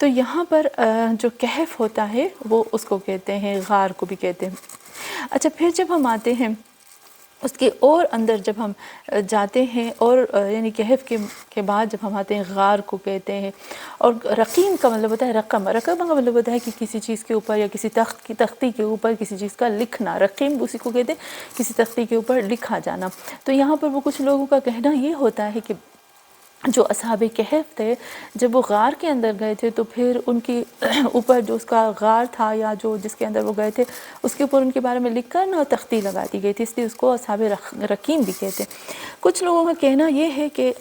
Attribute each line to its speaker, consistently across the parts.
Speaker 1: تو یہاں پر جو کہف ہوتا ہے وہ اس کو کہتے ہیں، غار کو بھی کہتے ہیں۔ اچھا پھر جب ہم آتے ہیں اس کے اور اندر، جب ہم جاتے ہیں اور یعنی کہف کے بعد جب ہم آتے ہیں غار کو کہتے ہیں، اور رقیم کا مطلب ہوتا ہے رقم کا مطلب ہوتا ہے کہ کسی چیز کے اوپر یا کسی تختی کے اوپر کسی چیز کا لکھنا، رقیم اسی کو کہتے ہیں، کسی تختی کے اوپر لکھا جانا۔ تو یہاں پر وہ کچھ لوگوں کا کہنا یہ ہوتا ہے کہ جو اصحاب کہف تھے جب وہ غار کے اندر گئے تھے تو پھر ان کی اوپر جو اس کا غار تھا یا جو جس کے اندر وہ گئے تھے اس کے اوپر ان کے بارے میں لکھ کر نا تختی لگا دی گئی تھی، اس لیے اس کو اصحاب رقیم بھی کہتے ہیں۔ کچھ لوگوں کا کہنا یہ ہے کہ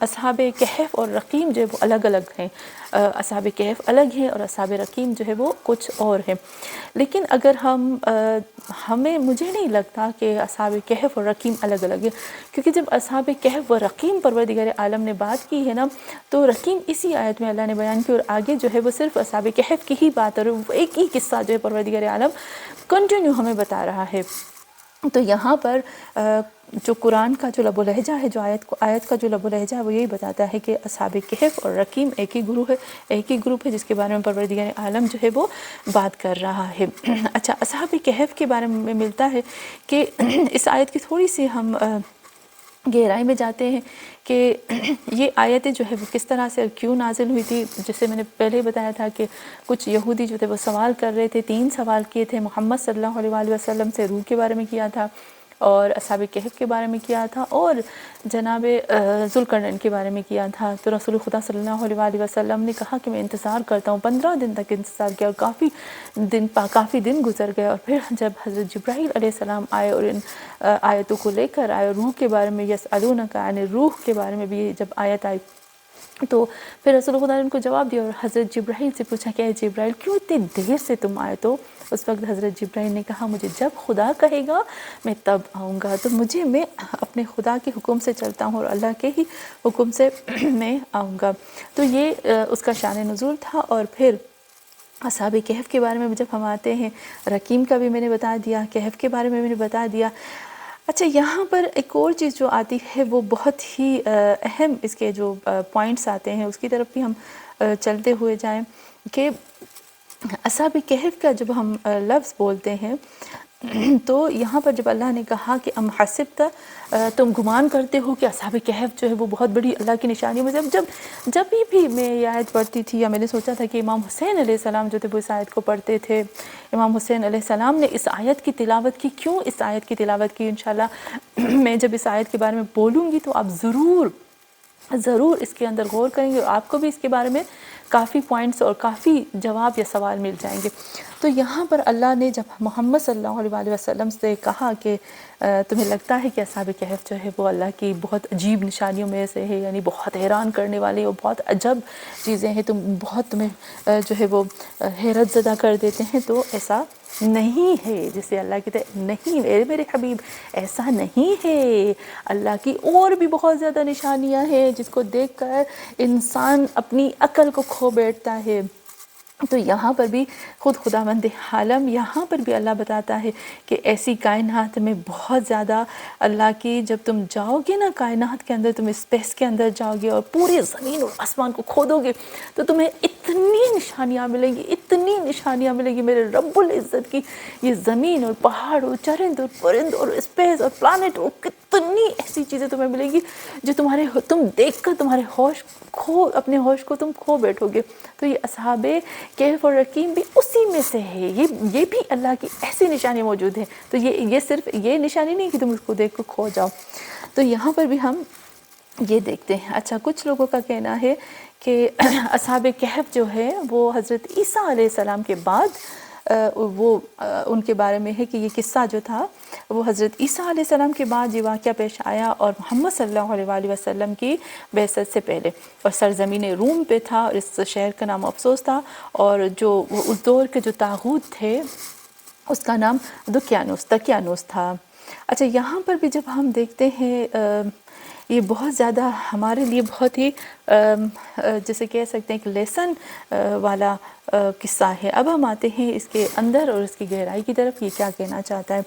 Speaker 1: اصحاب کہف اور رقیم جو ہے وہ الگ الگ ہیں، اصحاب کہف الگ ہیں اور اصحاب رقیم جو ہے وہ کچھ اور ہیں۔ لیکن اگر مجھے نہیں لگتا کہ اصحاب کہف اور رقیم الگ الگ ہیں، کیونکہ جب اصحاب کہف و رقیم پروردگار عالم نے بات کی ہے نا تو رقیم اسی آیت میں اللہ نے بیان کی، اور آگے جو ہے وہ صرف اصحاب کہف کی ہی بات، اور ایک ہی قصہ جو ہے پروردگار عالم کنٹینیو ہمیں بتا رہا ہے۔ تو یہاں پر جو قرآن کا جو لب و لہجہ ہے، جو آیت کا جو لب و لہجہ ہے وہ یہی بتاتا ہے کہ اصحاب کہف اور رقیم ایک ہی گروپ ہے جس کے بارے میں پروردگار عالم جو ہے وہ بات کر رہا ہے۔ اچھا اصحاب کہف کے بارے میں ملتا ہے کہ اس آیت کی تھوڑی سی ہم گہرائی میں جاتے ہیں کہ یہ آیتیں جو ہے وہ کس طرح سے کیوں نازل ہوئی تھی۔ جیسے میں نے پہلے بتایا تھا کہ کچھ یہودی جو تھے وہ سوال کر رہے تھے، 3 سوال کیے تھے، محمد صلی اللہ علیہ وآلہ وسلم سے روح کے بارے میں کیا تھا، اور اصحاب کہف کے بارے میں کیا تھا، اور جناب ذوالقرنین کے بارے میں کیا تھا۔ تو رسول خدا صلی اللہ علیہ وآلہ وسلم نے کہا کہ میں انتظار کرتا ہوں، 15 دن تک انتظار کیا، اور کافی دن گزر گئے، اور پھر جب حضرت جبرائیل علیہ السلام آئے اور ان آیتوں کو لے کر آئے، روح کے بارے میں یسألونک عن الروح کے بارے میں بھی جب آیت آئی تو پھر رسول خدا نے ان کو جواب دیا، اور حضرت جبرائیل سے پوچھا کہ اے جبرائیل کیوں اتنی دیر سے تم آئے؟ تو اس وقت حضرت جبرائیل نے کہا مجھے جب خدا کہے گا میں تب آؤں گا، تو میں اپنے خدا کے حکم سے چلتا ہوں اور اللہ کے ہی حکم سے میں آؤں گا۔ تو یہ اس کا شان نزول تھا۔ اور پھر اصحاب کہف کے بارے میں جب ہم آتے ہیں، رقیم کا بھی میں نے بتا دیا، کہف کے بارے میں نے بتا دیا۔ اچھا یہاں پر ایک اور چیز جو آتی ہے وہ بہت ہی اہم اس کے جو پوائنٹس آتے ہیں اس کی طرف بھی ہم چلتے ہوئے جائیں کہ اصحاب کہف کا جب ہم لفظ بولتے ہیں تو یہاں پر جب اللہ نے کہا کہ ام حسبت، تم گمان کرتے ہو کہ اصحاب کہف جو ہے وہ بہت بڑی اللہ کی نشانی میں جب بھی میں یہ آیت پڑھتی تھی یا میں نے سوچا تھا کہ امام حسین علیہ السلام جو تھے وہ اس آیت کو پڑھتے تھے، امام حسین علیہ السلام نے اس آیت کی تلاوت کی۔ کیوں اس آیت کی تلاوت کی؟ انشاءاللہ میں جب اس آیت کے بارے میں بولوں گی تو آپ ضرور اس کے اندر غور کریں گے، اور آپ کو بھی اس کے بارے میں کافی پوائنٹس اور کافی جواب یا سوال مل جائیں گے۔ تو یہاں پر اللہ نے جب محمد صلی اللہ علیہ وآلہ وسلم سے کہا کہ تمہیں لگتا ہے کہ اصحاب کہف جو ہے وہ اللہ کی بہت عجیب نشانیوں میں سے ہے، یعنی بہت حیران کرنے والے اور بہت عجب چیزیں ہیں، تمہیں جو ہے وہ حیرت زدہ کر دیتے ہیں، تو ایسا نہیں ہے۔ جسے اللہ کہتے ہیں نہیں اے میرے حبیب ایسا نہیں ہے، اللہ کی اور بھی بہت زیادہ نشانیاں ہیں جس کو دیکھ کر انسان اپنی عقل کو کھو بیٹھتا ہے۔ تو یہاں پر بھی خود خداوند عالم یہاں پر بھی اللہ بتاتا ہے کہ ایسی کائنات میں بہت زیادہ اللہ کی، جب تم جاؤ گے نا کائنات کے اندر، تم اسپیس کے اندر جاؤ گے اور پورے زمین اور آسمان کو کھودو گے تو تمہیں اتنی نشانیاں ملیں گی میرے رب العزت کی۔ یہ زمین اور پہاڑ اور چرند اور پرند اور اسپیس اور پلانٹ اور کتنی ایسی چیزیں تمہیں ملیں گی جو تم دیکھ کر تمہارے اپنے ہوش کو تم کھو بیٹھو گے۔ تو یہ اصحاب کہف اور رقیم بھی اسی میں سے ہے، یہ بھی اللہ کی ایسی نشانی موجود ہے۔ تو یہ صرف یہ نشانی نہیں کہ تم اس کو دیکھ کر کھو جاؤ۔ تو یہاں پر بھی ہم یہ دیکھتے ہیں۔ اچھا کچھ لوگوں کا کہنا ہے کہ اصحاب کہف جو ہے وہ حضرت عیسیٰ علیہ السلام کے بعد وہ ان کے بارے میں ہے کہ یہ قصہ جو تھا وہ حضرت عیسیٰ علیہ السلام کے بعد یہ واقعہ پیش آیا، اور محمد صلی اللہ علیہ وآلہ وسلم کی بعثت سے پہلے، اور سرزمین روم پہ تھا، اور اس شہر کا نام افسوس تھا، اور جو اس دور کے جو طاغوت تھے اس کا نام دقیانوس تھا۔ اچھا یہاں پر بھی جب ہم دیکھتے ہیں یہ بہت زیادہ ہمارے لیے بہت ہی جیسے کہہ سکتے ہیں کہ لیسن والا قصہ ہے۔ اب ہم آتے ہیں اس کے اندر اور اس کی گہرائی کی طرف، یہ کیا کہنا چاہتا ہے۔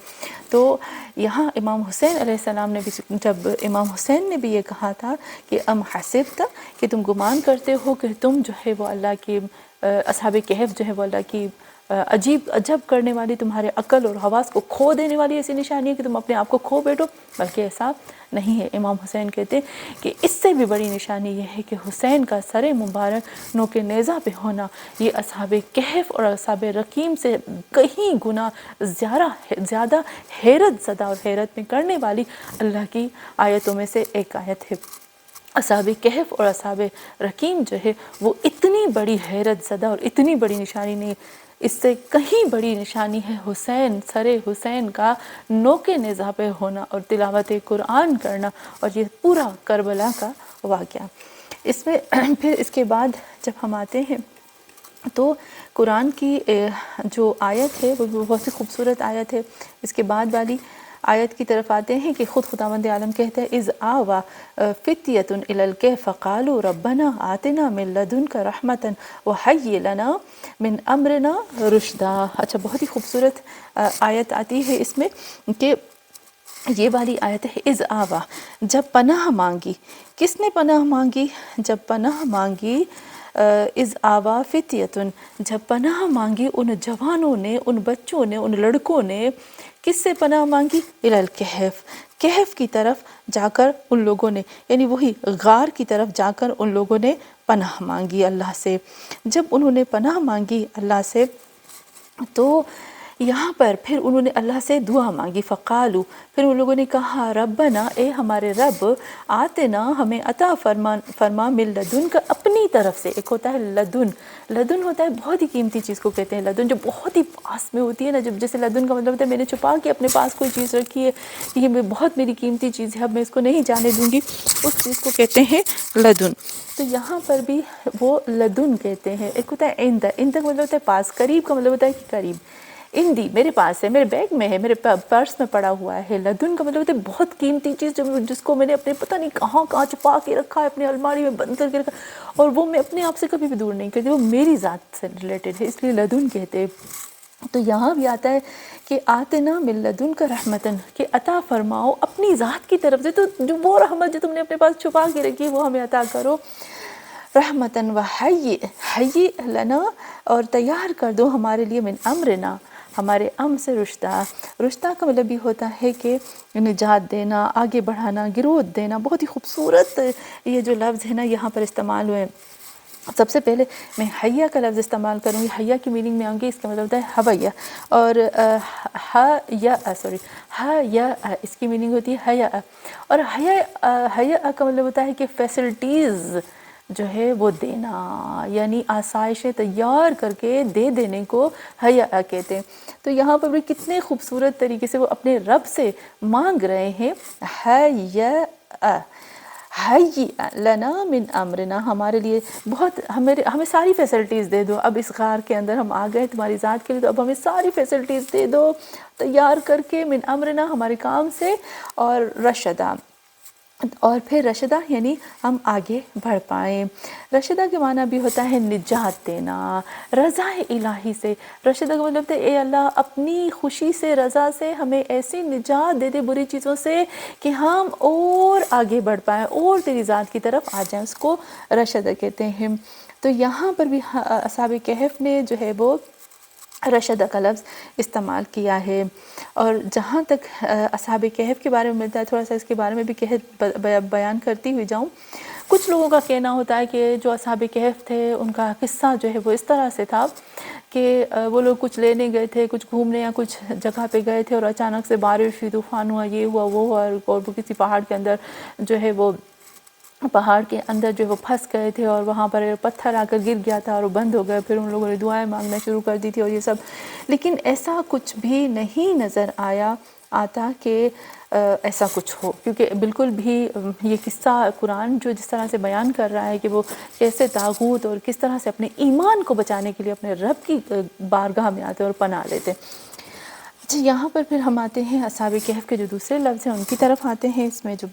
Speaker 1: تو یہاں امام حسین علیہ السلام نے بھی، جب امام حسین نے بھی یہ کہا تھا کہ ام حسبت، کہ تم گمان کرتے ہو کہ تم جو ہے وہ اللہ کی اصحاب کہف جو ہے وہ اللہ کی عجب کرنے والی، تمہارے عقل اور حواس کو کھو دینے والی ایسی نشانی ہے کہ تم اپنے آپ کو کھو بیٹھو، بلکہ ایسا نہیں ہے۔ امام حسین کہتے ہیں کہ اس سے بھی بڑی نشانی یہ ہے کہ حسین کا سر مبارک نوک نیزہ پہ ہونا یہ اصحاب کہف اور اصحاب رقیم سے کہیں گنا زیادہ حیرت زدہ اور حیرت میں کرنے والی اللہ کی آیتوں میں سے ایک آیت ہے۔ اصحاب کہف اور اصحاب رقیم جو ہے وہ اتنی بڑی حیرت زدہ اور اتنی بڑی نشانی نہیں، اس سے کہیں بڑی نشانی ہے حسین، سر حسین کا نوک نیزہ پہ ہونا اور تلاوت قرآن کرنا، اور یہ پورا کربلا کا واقعہ۔ اس میں پھر اس کے بعد جب ہم آتے ہیں تو قرآن کی جو آیت ہے وہ بہت ہی خوبصورت آیت ہے۔ اس کے بعد والی آیت کی طرف آتے ہیں کہ خود خداوند عالم کہتے ہیں اذ آوا فتیۃ الی الکہف فقالوا ربنا آتنا من لدنک رحمۃ وہیئ لنا من امرنا رشدا۔ اچھا، بہت ہی خوبصورت آیت آتی ہے اس میں کہ یہ والی آیت ہے اذ آوا، جب پناہ مانگی۔ کس نے پناہ مانگی؟ جب پناہ مانگی اذ آوا فتیۃ، جب پناہ مانگی ان جوانوں نے، ان بچوں نے، ان لڑکوں نے، کس سے پناہ مانگی؟ الی الکہف، کہف کی طرف جا کر ان لوگوں نے، یعنی وہی غار کی طرف جا کر ان لوگوں نے پناہ مانگی اللہ سے۔ جب انہوں نے پناہ مانگی اللہ سے تو یہاں پر پھر انہوں نے اللہ سے دعا مانگی، فقالو، پھر ان لوگوں نے کہا ربنا، اے ہمارے رب، آتنا، ہمیں عطا فرما من لدن کا، اپنی طرف سے۔ ایک ہوتا ہے لدن، لدن ہوتا ہے بہت ہی قیمتی چیز کو کہتے ہیں لدن، جو بہت ہی پاس میں ہوتی ہے نا، جب جیسے لدن کا مطلب ہوتا ہے میں نے چھپا کے اپنے پاس کوئی چیز رکھی ہے، یہ بہت میری قیمتی چیز ہے، اب میں اس کو نہیں جانے دوں گی، اس چیز کو کہتے ہیں لدن۔ تو یہاں پر بھی وہ لدن کہتے ہیں۔ ایک ہوتا ہے عند، عند کا مطلب ہوتا ہے پاس، قریب کا مطلب ہوتا ہے کہ قریب، اندی میرے پاس ہے، میرے بیگ میں ہے، میرے پرس میں پڑا ہوا ہے۔ لدن کا مطلب ہوتا ہے بہت قیمتی چیز، جس کو میں نے اپنے پتہ نہیں کہاں چھپا کے رکھا ہے، اپنی الماری میں بند کر کے رکھا، اور وہ میں اپنے آپ سے کبھی بھی دور نہیں کرتی، وہ میری ذات سے ریلیٹڈ ہے، اس لیے لدن کہتے ہیں۔ تو یہاں بھی آتا ہے کہ آتنا من لدن کا رحمتن، کہ عطا فرماؤ اپنی ذات کی طرف سے، تو جو وہ رحمت جو تم نے اپنے پاس چھپا کے رکھی ہے وہ ہمیں عطا کرو۔ رحمتن وہیئ لنا، اور تیار کر دو ہمارے لیے، من امرنا، ہمارے سے رشدہ۔ رشدہ کا مطلب یہ ہوتا ہے کہ نجات دینا، آگے بڑھانا، گروتھ دینا۔ بہت ہی خوبصورت یہ جو لفظ ہے نا یہاں پر استعمال ہوئے۔ سب سے پہلے میں حیا کا لفظ استعمال کروں گی، حیا کی میننگ میں آؤں گی، اس کا مطلب ہوتا ہے حویہ، اور حیا اس کی میننگ ہوتی ہے حیا، اور حیا کا مطلب ہوتا ہے کہ فیسلٹیز جو ہے وہ دینا، یعنی آسائشیں تیار کر کے دے دینے کو حیا کہتے ہیں۔ تو یہاں پر بھی کتنے خوبصورت طریقے سے وہ اپنے رب سے مانگ رہے ہیں، حیّ لنا من امرنا، ہمارے لیے بہت، ہمیں ساری فیسلٹیز دے دو، اب اس غار کے اندر ہم آ گئے تمہاری ذات کے لیے، تو اب ہمیں ساری فیسلٹیز دے دو تیار کر کے، من امرنا، ہمارے کام سے، اور رشدہ، اور پھر رشدہ یعنی ہم آگے بڑھ پائیں۔ رشدہ کے معنی بھی ہوتا ہے نجات دینا، رضا الہی سے۔ رشدہ کا مطلب ہے اے اللہ اپنی خوشی سے، رضا سے ہمیں ایسی نجات دے دے بری چیزوں سے کہ ہم اور آگے بڑھ پائیں اور تیری ذات کی طرف آ جائیں، اس کو رشدہ کہتے ہیں۔ تو یہاں پر بھی اصحاب کہف نے جو ہے وہ رشدہ کا لفظ استعمال کیا ہے۔ اور جہاں تک اصحاب کہف کے بارے میں ملتا ہے، تھوڑا سا اس کے بارے میں بھی بیان کرتی ہوئی جاؤں۔ کچھ لوگوں کا کہنا ہوتا ہے کہ جو اصحاب کہف تھے ان کا قصہ جو ہے وہ اس طرح سے تھا کہ وہ لوگ کچھ لینے گئے تھے، کچھ گھومنے یا کچھ جگہ پہ گئے تھے، اور اچانک سے بارش ہوئی، طوفان ہوا، یہ ہوا وہ ہوا، اور وہ کسی پہاڑ کے اندر جو ہے وہ پہاڑ کے اندر جو وہ پھنس گئے تھے، اور وہاں پر پتھر آ کر گر گیا تھا اور وہ بند ہو گئے، پھر ان لوگوں نے دعائیں مانگنا شروع کر دی تھی اور یہ سب۔ لیکن ایسا کچھ بھی نہیں نظر آتا کہ ایسا کچھ ہو، کیونکہ بالکل بھی یہ قصہ قرآن جو جس طرح سے بیان کر رہا ہے کہ وہ کیسے طاغوت اور کس طرح سے اپنے ایمان کو بچانے کے لیے اپنے رب کی بارگاہ میں آتے اور پناہ لیتے۔ یہاں پر پھر ہم آتے ہیں اصحاب کہف کے جو دوسرے لفظ ہیں ان کی طرف آتے ہیں۔ اس میں جو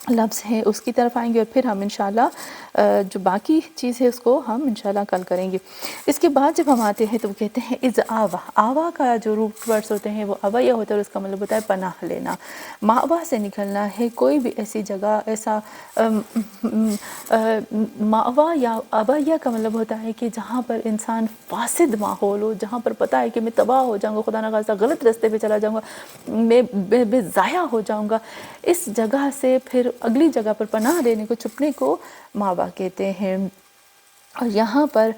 Speaker 1: لفظ ہیں اس کی طرف آئیں گے، اور پھر ہم انشاءاللہ جو باقی چیز ہے اس کو ہم انشاءاللہ کل کریں گے۔ اس کے بعد جب ہم آتے ہیں تو وہ کہتے ہیں از آوا، آوا کا جو روٹ ورڈز ہوتے ہیں وہ اویا ہوتا ہے، اور اس کا مطلب ہوتا ہے پناہ لینا، ماوا سے نکلنا ہے، کوئی بھی ایسی جگہ ایسا ماوا یا اویا کا مطلب ہوتا ہے کہ جہاں پر انسان فاسد ماحول ہو، جہاں پر پتہ ہے کہ میں تباہ ہو جاؤں گا، خدا نہ خواستہ غلط راستے پہ چلا جاؤں گا، میں بے ضائع ہو جاؤں گا، اس جگہ سے پھر اگلی جگہ پر پناہ لینے کو، چھپنے کو ماوا کہتے ہیں۔ اور یہاں پر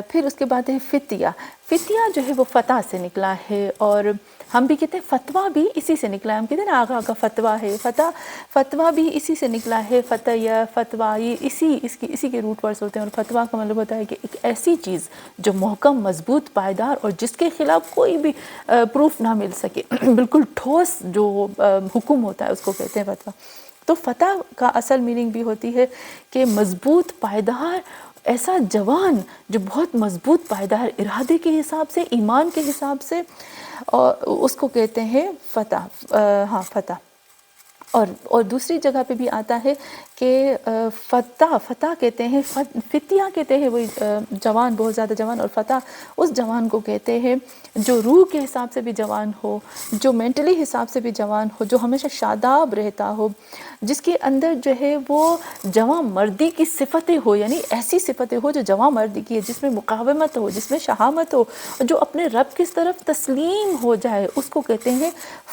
Speaker 1: پھر اس کے بعد ہے فتیہ، فتیہ جو ہے وہ فتح سے نکلا ہے، اور ہم بھی کہتے ہیں فتویٰ بھی اسی سے نکلا ہے، ہم کہتے ہیں نا آقا کا فتویٰ ہے، فتویٰ بھی اسی سے نکلا ہے، فتیہ، فتویٰ، یہ اسی کے روٹ ورڈز ہوتے ہیں، اور فتویٰ کا مطلب ہوتا ہے کہ ایک ایسی چیز جو محکم، مضبوط، پائیدار، اور جس کے خلاف کوئی بھی پروف نہ مل سکے، بالکل ٹھوس جو حکم ہوتا ہے اس کو کہتے ہیں فتویٰ۔ تو فتح کا اصل میننگ بھی ہوتی ہے کہ مضبوط، پائیدار، ایسا جوان جو بہت مضبوط پائیدار ارادے کے حساب سے، ایمان کے حساب سے، اور اس کو کہتے ہیں فتح، فتح۔ اور دوسری جگہ پہ بھی آتا ہے کہ فتح کہتے ہیں، فتیہ کہتے ہیں وہ جوان، بہت زیادہ جوان، اور فتح اس جوان کو کہتے ہیں جو روح کے حساب سے بھی جوان ہو، جو مینٹلی حساب سے بھی جوان ہو، جو ہمیشہ شاداب رہتا ہو، جس کے اندر جو ہے وہ جوان مردی کی صفتیں ہو، یعنی ایسی صفتیں ہو جو جوان مردی کی ہے، جس میں مقاومت ہو، جس میں شہامت ہو، جو اپنے رب کی طرف تسلیم ہو جائے، اس کو کہتے ہیں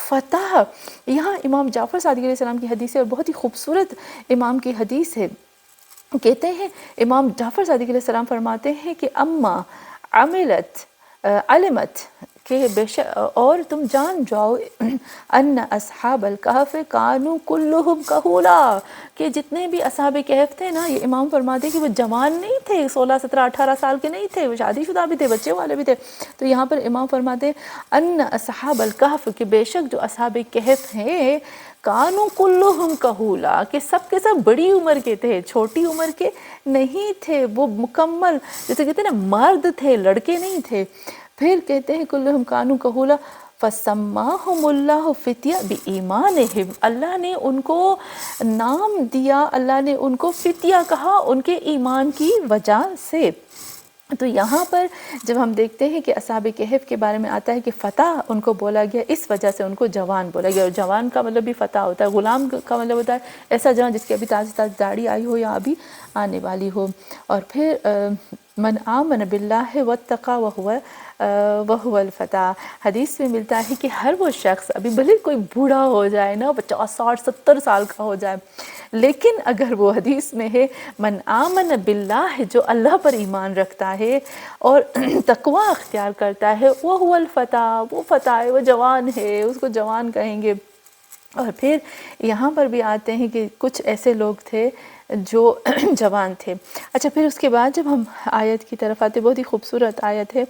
Speaker 1: فتح۔ یہاں امام جعفر صادق علیہ السلام کی حدیث ہے، اور بہت ہی خوبصورت امام کی حدیث ہے، کہتے ہیں امام جعفر صادق علیہ السلام فرماتے ہیں کہ اما علمت کہ بے شک، اور تم جان جاؤ ان اصحاب الکہف کانوا کلہم کہولا، کہ جتنے بھی اصحاب کہف تھے نا، یہ امام فرماتے ہیں کہ وہ جوان نہیں تھے، 16 17 18 سال کے نہیں تھے، وہ شادی شدہ بھی تھے، بچے والے بھی تھے۔ تو یہاں پر امام فرماتے ہیں ان اصحاب الکہف، کہ بے شک جو اصحاب کہف ہیں، کانوا کلہم کہولا، کہ سب کے سب بڑی عمر کے تھے، چھوٹی عمر کے نہیں تھے، وہ مکمل جیسے کہتے ہیں نا مرد تھے، لڑکے نہیں تھے۔ پھر کہتے ہیں کلہم کانوا کہولا فسماہم اللہ فتیہ بایمانہم، اللہ نے ان کو نام دیا، اللہ نے ان کو فتیہ کہا ان کے ایمان کی وجہ سے۔ تو یہاں پر جب ہم دیکھتے ہیں کہ اصحاب کہف کے بارے میں آتا ہے کہ فتح ان کو بولا گیا، اس وجہ سے ان کو جوان بولا گیا، اور جوان کا مطلب بھی فتح ہوتا ہے، غلام کا مطلب ہوتا ہے ایسا جوان جس کی ابھی تازی تازی داڑھی آئی ہو یا ابھی آنے والی ہو۔ اور پھر من آمن باللہ واتقى وهو الفتح، حدیث میں ملتا ہے کہ ہر وہ شخص، ابھی بھلے کوئی بوڑھا ہو جائے نا، 50 60 70 سال کا ہو جائے، لیکن اگر وہ حدیث میں ہے من آمن باللہ، جو اللہ پر ایمان رکھتا ہے اور تقوی اختیار کرتا ہے، وهو الفتح، وہ فتح ہے، وہ جوان ہے، اس کو جوان کہیں گے۔ اور پھر یہاں پر بھی آتے ہیں کہ کچھ ایسے لوگ تھے جو جوان تھے۔ اچھا، پھر اس کے بعد جب ہم آیت کی طرف آتے، بہت ہی خوبصورت آیت ہے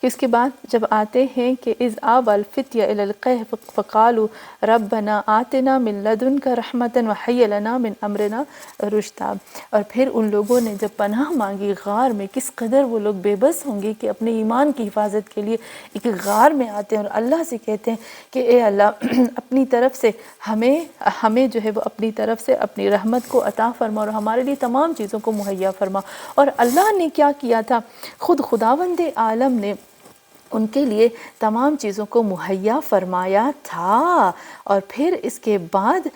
Speaker 1: کہ اس کے بعد جب آتے ہیں کہ اذ آوى الفتية الى الكهف فقالوا ربنا آتنا من لدنك رحمة وهيئ لنا من امرنا رشدا، اور پھر ان لوگوں نے جب پناہ مانگی غار میں، کس قدر وہ لوگ بے بس ہوں گے کہ اپنے ایمان کی حفاظت کے لیے ایک غار میں آتے ہیں اور اللہ سے کہتے ہیں کہ اے اللہ اپنی طرف سے ہمیں جو ہے وہ اپنی طرف سے اپنی رحمت کو عطا فرما، اور ہمارے لیے تمام چیزوں کو مہیا فرما۔ اور اللہ نے کیا کیا تھا، خود خداوند عالم نے ان کے لیے تمام چیزوں کو مہیا فرمایا تھا۔ اور پھر اس کے بعد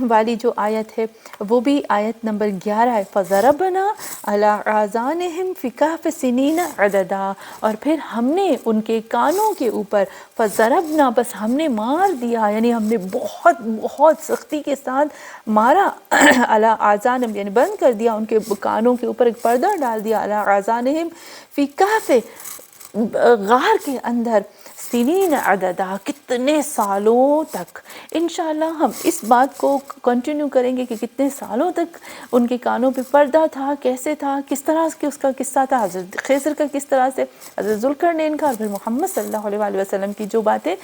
Speaker 1: والی جو آیت ہے وہ بھی آیت نمبر 11 ہے، فَضَرَبْنَا عَلَىٰ آذَانِهِمْ فِي الْكَهْفِ سِنِينَ عَدَدًا، اور پھر ہم نے ان کے کانوں کے اوپر فَضَرَبْنَا، بس ہم نے مار دیا، یعنی ہم نے بہت بہت سختی کے ساتھ مارا، عَلَىٰ آذَانِهِمْ یعنی بند کر دیا، ان کے کانوں کے اوپر ایک پردہ ڈال دیا، عَلَىٰ آذَانِهِمْ فِي الْكَهْفِ غار کے اندر، سنین عددہ کتنے سالوں تک۔ انشاءاللہ ہم اس بات کو کنٹینیو کریں گے کہ کتنے سالوں تک ان کے کانوں پہ پردہ تھا، کیسے تھا، کس طرح سے اس کا قصہ تھا، حضرت خضر کا کس طرح سے، حضرت ذوالقرنین کا، اور پھر محمد صلی اللہ علیہ وآلہ وسلم کی جو باتیں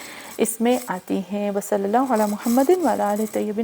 Speaker 1: اس میں آتی ہیں۔ وصلی اللہ علی محمد وعلی آلہ طیبین